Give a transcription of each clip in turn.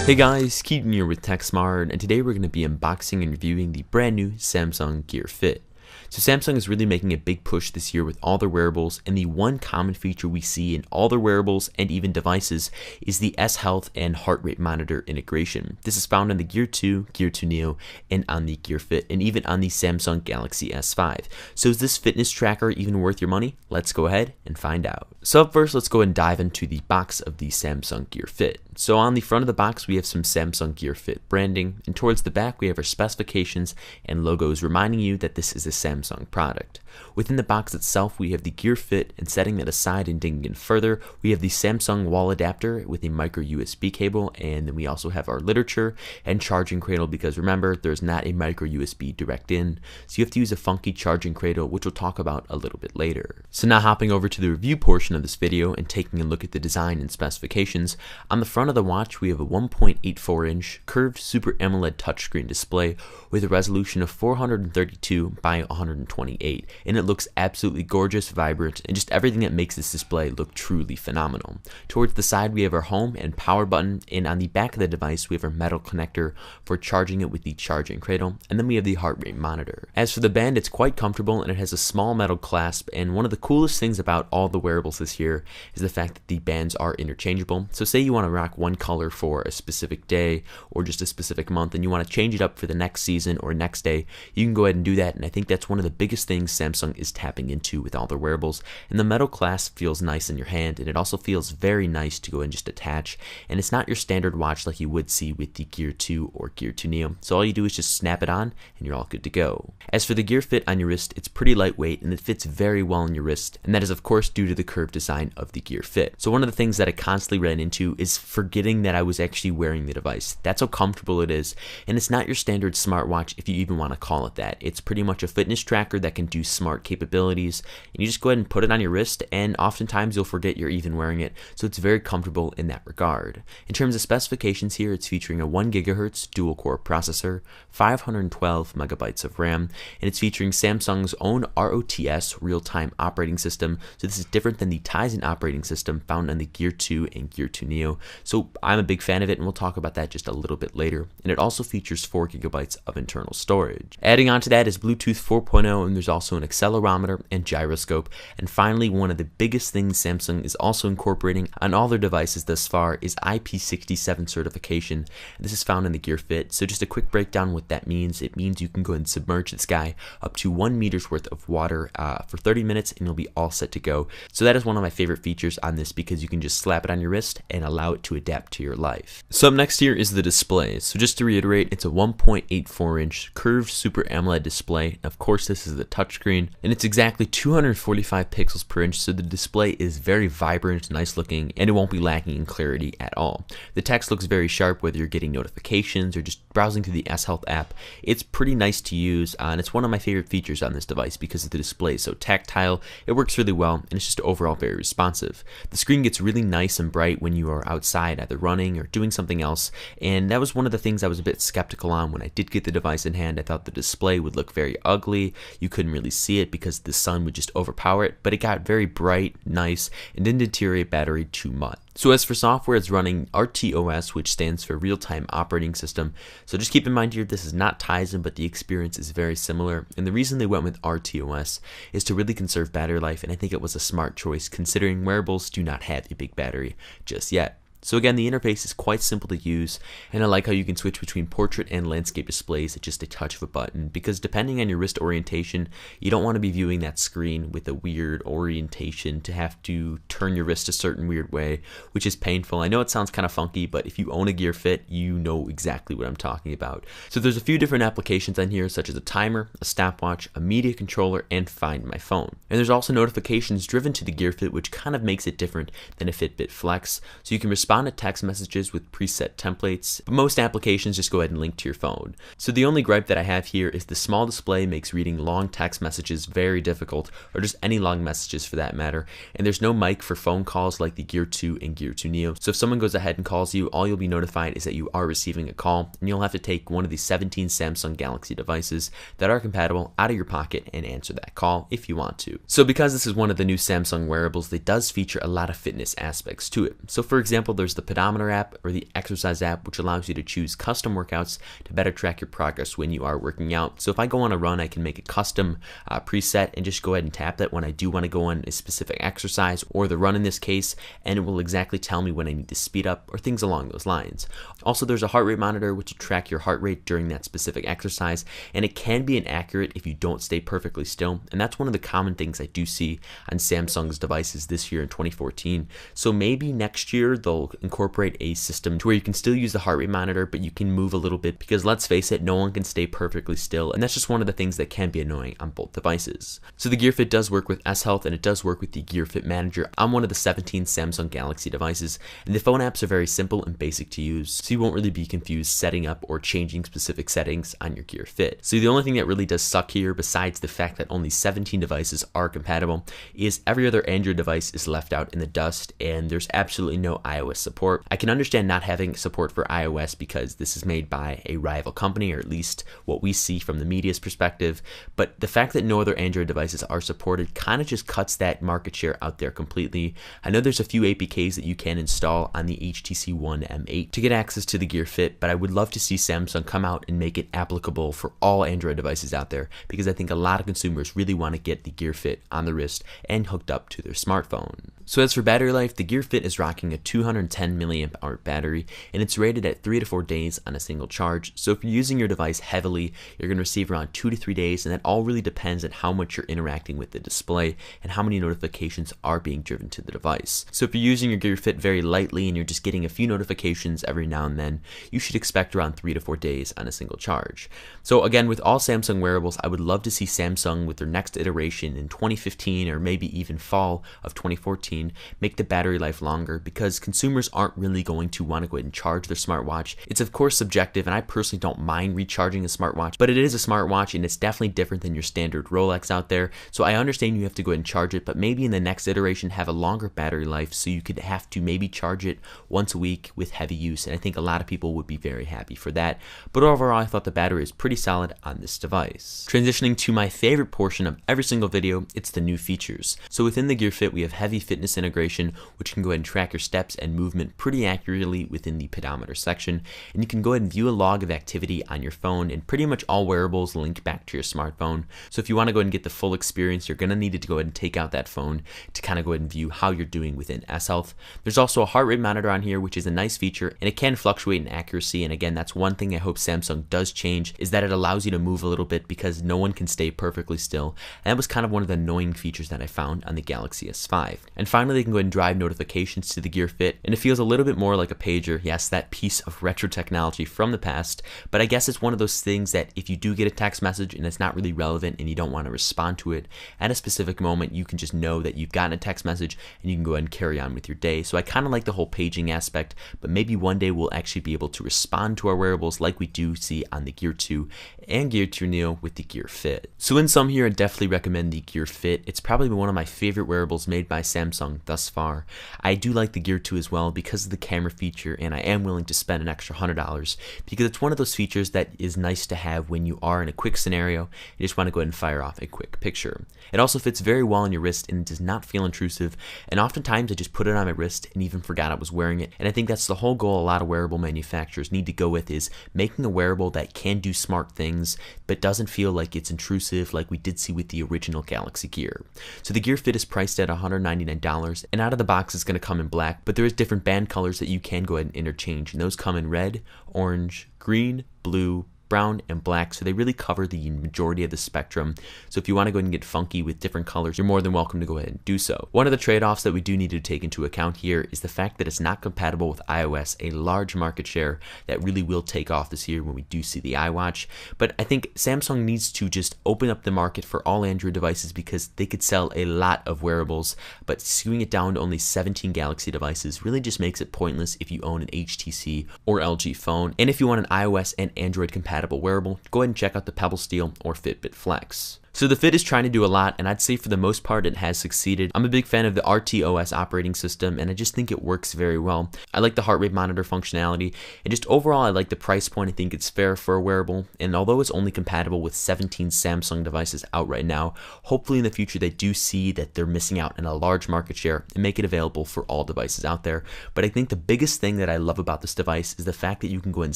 Hey guys, Keaton here with TechSmart, and today we're going to be unboxing and reviewing the brand new Samsung Gear Fit. So Samsung is really making a big push this year with all their wearables, and the one common feature we see in all their wearables and even devices is the S Health and heart rate monitor integration. This is found on the Gear 2, Gear 2 Neo, and on the Gear Fit, and even on the Samsung Galaxy S5. So is this fitness tracker even worth your money? Let's go ahead and find out. So up first, let's go and dive into the box of the Samsung Gear Fit. So on the front of the box, we have some Samsung Gear Fit branding, and towards the back, we have our specifications and logos reminding you that this is a Samsung product. Within the box itself, we have the Gear Fit, and setting that aside and digging in further, we have the Samsung wall adapter with a micro USB cable, and then we also have our literature and charging cradle, because remember, there's not a micro USB direct in, so you have to use a funky charging cradle, which we'll talk about a little bit later. So now hopping over to the review portion of this video and taking a look at the design and specifications, on the front of the watch, we have a 1.84-inch curved Super AMOLED touchscreen display with a resolution of 432 by 128, and it looks absolutely gorgeous, vibrant, and just everything that makes this display look truly phenomenal. Towards the side, we have our home and power button, and on the back of the device, we have our metal connector for charging it with the charging cradle, and then we have the heart rate monitor. As for the band, it's quite comfortable, and it has a small metal clasp, and one of the coolest things about all the wearables this year is the fact that the bands are interchangeable. So say you want to rock one color for a specific day or just a specific month, and you want to change it up for the next season or next day, you can go ahead and do that, and I think that's one of the biggest things Samsung is tapping into with all their wearables. And the metal clasp feels nice in your hand, and it also feels very nice to go and just attach, and it's not your standard watch like you would see with the Gear 2 or Gear 2 Neo, so all you do is just snap it on and you're all good to go. As for the Gear Fit on your wrist, it's pretty lightweight and it fits very well on your wrist, and that is of course due to the curved design of the Gear Fit. So one of the things that I constantly ran into is forgetting that I was actually wearing the device. That's how comfortable it is, and it's not your standard smartwatch if you even want to call it that. It's pretty much a fitness tracker that can do smart capabilities, and you just go ahead and put it on your wrist, and oftentimes you'll forget you're even wearing it, so it's very comfortable in that regard. In terms of specifications here, it's featuring a 1 GHz dual-core processor, 512 megabytes of RAM, and it's featuring Samsung's own ROTS real-time operating system, so this is different than the Tizen operating system found on the Gear 2 and Gear 2 Neo, so I'm a big fan of it, and we'll talk about that just a little bit later. And it also features 4 GB of internal storage. Adding on to that is Bluetooth 4.0, and there's also an accelerometer and gyroscope. And finally, one of the biggest things Samsung is also incorporating on all their devices thus far is IP67 certification. This is found in the Gear Fit. So just a quick breakdown what that means. It means you can go and submerge this guy up to 1 meter's worth of water for 30 minutes, and you'll be all set to go. So that is one of my favorite features on this, because you can just slap it on your wrist and allow it to adapt to your life. So up next here is the display. So just to reiterate, it's a 1.84-inch curved Super AMOLED display. Of course, this is the touchscreen, and it's exactly 245 pixels per inch, so the display is very vibrant, nice looking, and it won't be lacking in clarity at all. The text looks very sharp whether you're getting notifications or just browsing through the S Health app. It's pretty nice to use, and it's one of my favorite features on this device because the display is so tactile. It works really well, and it's just overall very responsive. The screen gets really nice and bright when you are outside, either running or doing something else, and that was one of the things I was a bit skeptical on when I did get the device in hand. I thought the display would look very ugly. You couldn't really see it because the sun would just overpower it, but it got very bright, nice, and didn't deteriorate battery too much. So as for software, it's running RTOS, which stands for Real-Time Operating System. So just keep in mind here, this is not Tizen, but the experience is very similar. And the reason they went with RTOS is to really conserve battery life, and I think it was a smart choice considering wearables do not have a big battery just yet. So again, the interface is quite simple to use, and I like how you can switch between portrait and landscape displays at just a touch of a button, because depending on your wrist orientation, you don't want to be viewing that screen with a weird orientation to have to turn your wrist a certain weird way, which is painful. I know it sounds kind of funky, but if you own a Gear Fit, you know exactly what I'm talking about. So there's a few different applications on here, such as a timer, a stopwatch, a media controller, and Find My Phone. And there's also notifications driven to the Gear Fit, which kind of makes it different than a Fitbit Flex, so you can respond to text messages with preset templates, but most applications just go ahead and link to your phone. So the only gripe that I have here is the small display makes reading long text messages very difficult, or just any long messages for that matter, and there's no mic for phone calls like the Gear 2 and Gear 2 Neo. So if someone goes ahead and calls you, all you'll be notified is that you are receiving a call, and you'll have to take one of the 17 Samsung Galaxy devices that are compatible out of your pocket and answer that call if you want to. So because this is one of the new Samsung wearables, it does feature a lot of fitness aspects to it. So for example, there's the pedometer app or the exercise app, which allows you to choose custom workouts to better track your progress when you are working out. So if I go on a run, I can make a custom preset and just go ahead and tap that when I do want to go on a specific exercise or the run in this case, and it will exactly tell me when I need to speed up or things along those lines. Also, there's a heart rate monitor which will track your heart rate during that specific exercise, and it can be inaccurate if you don't stay perfectly still, and that's one of the common things I do see on Samsung's devices this year in 2014. So maybe next year they'll incorporate a system to where you can still use the heart rate monitor, but you can move a little bit, because let's face it, no one can stay perfectly still, and that's just one of the things that can be annoying on both devices. So the Gear Fit does work with S Health, and it does work with the Gear Fit Manager on one of the 17 Samsung Galaxy devices, and the phone apps are very simple and basic to use, so you won't really be confused setting up or changing specific settings on your Gear Fit. So the only thing that really does suck here, besides the fact that only 17 devices are compatible, is every other Android device is left out in the dust, and there's absolutely no iOS support. I can understand not having support for iOS because this is made by a rival company, or at least what we see from the media's perspective, but the fact that no other Android devices are supported kind of just cuts that market share out there completely. I know there's a few APKs that you can install on the HTC One M8 to get access to the Gear Fit, but I would love to see Samsung come out and make it applicable for all Android devices out there, because I think a lot of consumers really want to get the Gear Fit on the wrist and hooked up to their smartphone. So as for battery life, the Gear Fit is rocking a 210 milliamp hour battery, and it's rated at 3 to 4 days on a single charge. So if you're using your device heavily, you're going to receive around 2 to 3 days, and that all really depends on how much you're interacting with the display and how many notifications are being driven to the device. So if you're using your Gear Fit very lightly and you're just getting a few notifications every now and then, you should expect around 3 to 4 days on a single charge. So again, with all Samsung wearables, I would love to see Samsung with their next iteration in 2015 or maybe even fall of 2014 make the battery life longer, because consumers aren't really going to want to go ahead and charge their smartwatch. It's of course subjective, and I personally don't mind recharging a smartwatch, but it is a smartwatch and it's definitely different than your standard Rolex out there. So I understand you have to go ahead and charge it, but maybe in the next iteration have a longer battery life, so you could have to maybe charge it once a week with heavy use, and I think a lot of people would be very happy for that. But overall, I thought the battery is pretty solid on this device. Transitioning to my favorite portion of every single video, it's the new features. So within the Gear Fit, we have heavy fitness integration, which can go ahead and track your steps and movement pretty accurately within the pedometer section, and you can go ahead and view a log of activity on your phone, and pretty much all wearables link back to your smartphone. So if you want to go ahead and get the full experience, you're going to need to go ahead and take out that phone to kind of go ahead and view how you're doing within S Health. There's also a heart rate monitor on here, which is a nice feature, and it can fluctuate in accuracy, and again, that's one thing I hope Samsung does change, is that it allows you to move a little bit, because no one can stay perfectly still, and that was kind of one of the annoying features that I found on the Galaxy S5. And finally, they can go ahead and drive notifications to the Gear Fit, and it feels a little bit more like a pager. Yes, that piece of retro technology from the past, but I guess it's one of those things that if you do get a text message and it's not really relevant and you don't want to respond to it at a specific moment, you can just know that you've gotten a text message and you can go ahead and carry on with your day. So I kind of like the whole paging aspect, but maybe one day we'll actually be able to respond to our wearables like we do see on the Gear 2 and Gear 2 Neo with the Gear Fit. So in sum here, I definitely recommend the Gear Fit. It's probably one of my favorite wearables made by Samsung thus far. I do like the Gear 2 as well because of the camera feature, and I am willing to spend an extra $100 because it's one of those features that is nice to have when you are in a quick scenario. You just want to go ahead and fire off a quick picture. It also fits very well on your wrist and does not feel intrusive, and oftentimes I just put it on my wrist and even forgot I was wearing it. And I think that's the whole goal a lot of wearable manufacturers need to go with, is making a wearable that can do smart things but doesn't feel like it's intrusive like we did see with the original Galaxy Gear. So the Gear Fit is priced at $199, and out of the box it's going to come in black, but there is different band colors that you can go ahead and interchange, and those come in red, orange, green, blue, brown, and black, so they really cover the majority of the spectrum. So if you want to go ahead and get funky with different colors, you're more than welcome to go ahead and do so. One of the trade-offs that we do need to take into account here is the fact that it's not compatible with iOS, a large market share that really will take off this year when we do see the iWatch. But I think Samsung needs to just open up the market for all Android devices, because they could sell a lot of wearables, but skewing it down to only 17 Galaxy devices really just makes it pointless if you own an HTC or LG phone. And if you want an iOS and Android compatible wearable, go ahead and check out the Pebble Steel or Fitbit Flex. So the Fit is trying to do a lot, and I'd say for the most part it has succeeded. I'm a big fan of the RTOS operating system, and I just think it works very well. I like the heart rate monitor functionality, and just overall I like the price point. I think it's fair for a wearable, and although it's only compatible with 17 Samsung devices out right now, hopefully in the future they do see that they're missing out on a large market share and make it available for all devices out there. But I think the biggest thing that I love about this device is the fact that you can go ahead and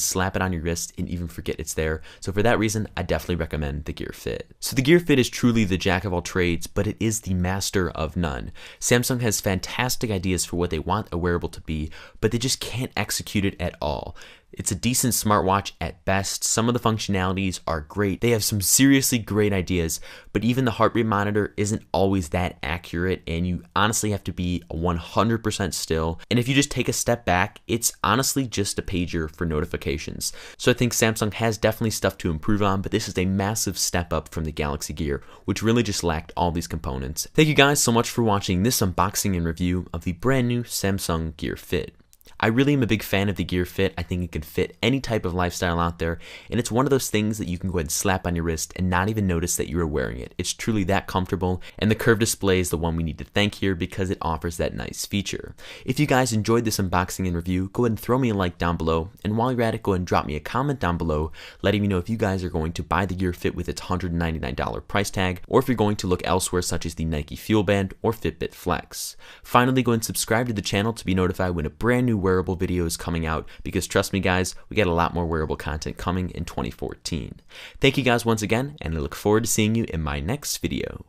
slap it on your wrist and even forget it's there. So for that reason, I definitely recommend the Gear Fit. So the Gear Fit is truly the jack of all trades, but it is the master of none. Samsung has fantastic ideas for what they want a wearable to be, but they just can't execute it at all. It's a decent smartwatch at best. Some of the functionalities are great. They have some seriously great ideas, but even the heart rate monitor isn't always that accurate, and you honestly have to be 100% still. And if you just take a step back, it's honestly just a pager for notifications. So I think Samsung has definitely stuff to improve on, but this is a massive step up from the Galaxy Gear, which really just lacked all these components. Thank you guys so much for watching this unboxing and review of the brand new Samsung Gear Fit. I really am a big fan of the Gear Fit. I think it can fit any type of lifestyle out there, and it's one of those things that you can go ahead and slap on your wrist and not even notice that you are wearing it. It's truly that comfortable, and the curved display is the one we need to thank here because it offers that nice feature. If you guys enjoyed this unboxing and review, go ahead and throw me a like down below, and while you're at it, go ahead and drop me a comment down below letting me know if you guys are going to buy the Gear Fit with its $199 price tag, or if you're going to look elsewhere such as the Nike Fuel Band or Fitbit Flex. Finally, go ahead and subscribe to the channel to be notified when a brand new wearable video is coming out, because trust me guys, we got a lot more wearable content coming in 2014. Thank you guys once again, and I look forward to seeing you in my next video.